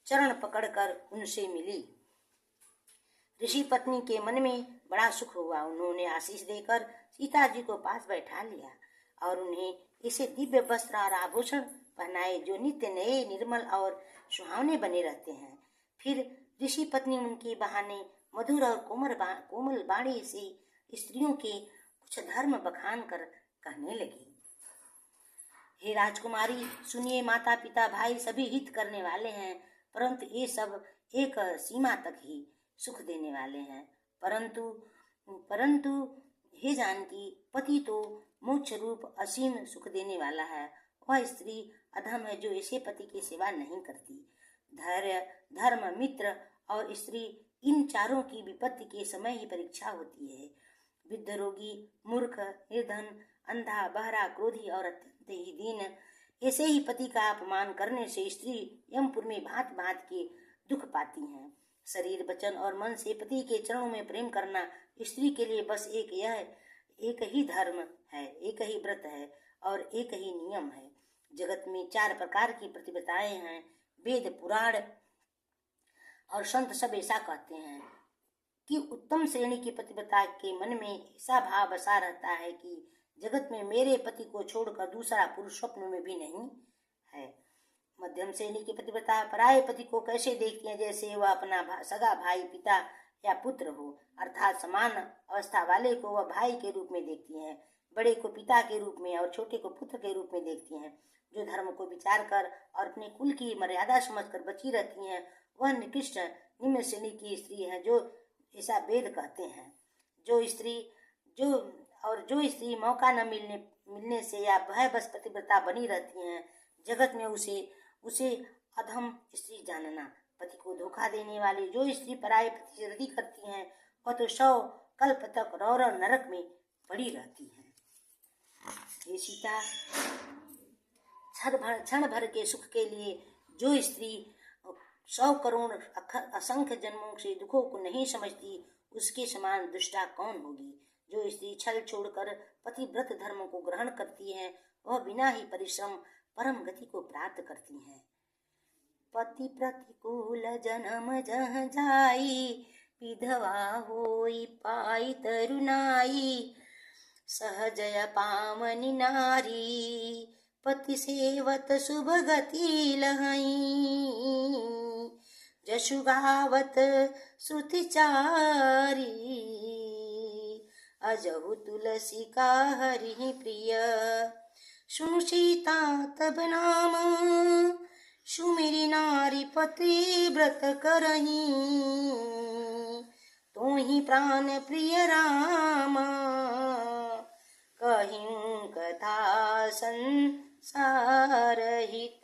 चरण पकड़कर उनसे मिली। ऋषि पत्नी के मन में बड़ा सुख हुआ। उन्होंने आशीष देकर सीता जी को पास बैठा लिया और उन्हें ऐसे दिव्य वस्त्र और आभूषण पहनाए जो नित्य नए, निर्मल और सुहावने बने रहते हैं। फिर ऋषि पत्नी उनके बहाने मधुर और कोमल वाणी से स्त्रियों के कुछ धर्म बखान कर कहने लगी। हे राजकुमारी, सुनिए, माता पिता भाई सभी हित करने वाले हैं, परंतु ये सब एक सीमा तक ही सुख देने वाले हैं। परंतु हे जानकी, पति तो मोक्ष रूप असीम सुख देने वाला है। वह स्त्री अधम है जो ऐसे पति की सेवा नहीं करती। धैर्य, धर्म, मित्र और स्त्री, इन चारों की विपत्ति के समय ही परीक्षा होती है। वृद्ध, रोगी, मूर्ख, निर्धन, अंधा, बहरा, क्रोधी और अत्यंत ही दीन, ऐसे ही पति का अपमान करने से स्त्री यमपुर में भांत भांत के दुख पाती हैं। शरीर, वचन और मन से पति के चरणों में प्रेम करना स्त्री के लिए बस एक ही धर्म है, एक ही व्रत है और एक ही नियम है। जगत में 4 प्रकार की पतिव्रताएं हैं। वेद, पुराण और संत सब ऐसा कहते हैं कि उत्तम श्रेणी की पतिव्रता के मन में ऐसा भाव बसा रहता है कि जगत में मेरे पति को छोड़कर दूसरा पुरुष स्वप्न में भी नहीं है। मध्यम श्रेणी की पतिव्रता पराये पति को कैसे देखती है, जैसे वह अपना सगा भाई, पिता या पुत्र हो, अर्थात समान अवस्था वाले को वह भाई के रूप में देखती हैं, बड़े को पिता के रूप में और छोटे को पुत्र के रूप में देखती हैं। जो धर्म को विचार कर और अपने कुल की मर्यादा समझकर बची रहती हैं, वह निकृष्ट निम्न श्रेणी की स्त्री है, जो ऐसा वेद कहते हैं। जो स्त्री मौका न मिलने से या भयवश पतिव्रता बनी रहती हैं, जगत में उसे अधम स्त्री जानना। पति को धोखा देने वाली जो स्त्री पराये पति से रति करती हैं, वह तो 100 कल्प तक रौरव नरक में पड़ी रहती है। हे सीता, क्षण भर के सुख के लिए जो स्त्री 100 करोड़ असंख्य जन्मों से दुखों को नहीं समझती, उसके समान दुष्टा कौन होगी। जो स्त्री छल छोड़कर पतिव्रत धर्म को ग्रहण करती है, वह बिना ही परिश्रम परम गति को प्राप्त करती हैं। पति प्रतिकूल जन्म जह जाई, विधवा होई पाई तरुणाई, सहजय पावनी नारी, पति सेवत शुभ गति लहई, जशु गावत श्रुति चारी, अजहु तुलसी का हरि प्रिय, सुनु सीता तब नाम, सुमिरी नारी पति व्रत करही, तो ही प्राण प्रिय राम, कहीं कथा संसार हित।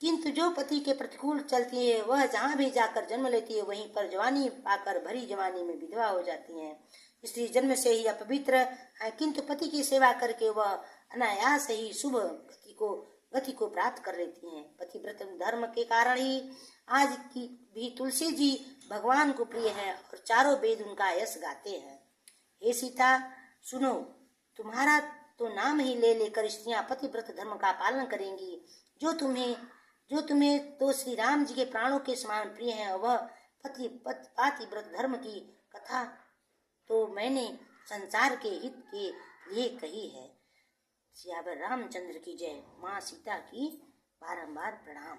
किंतु जो पति के प्रतिकूल चलती है, वह जहाँ भी जाकर जन्म लेती है, वहीं पर जवानी पाकर भरी जवानी में विधवा हो जाती है। स्त्री जन्म से ही अपवित्र है, किंतु पति की सेवा करके वह अनायास ही शुभ गति को प्राप्त कर लेती हैं। पतिव्रत धर्म के कारण ही आज की भी तुलसी जी भगवान को प्रिय है और चारों वेद उनका यश गाते हैं। हे सीता, सुनो, तुम्हारा तो नाम ही ले लेकर स्त्रियां पतिव्रत धर्म का पालन करेंगी। जो तुम्हें तो श्री राम जी के प्राणों के समान प्रिय है, वह पतिव्रत धर्म की कथा तो मैंने संसार के हित के लिए कही है। सियावर रामचंद्र की जय। माँ सीता की बारंबार प्रणाम।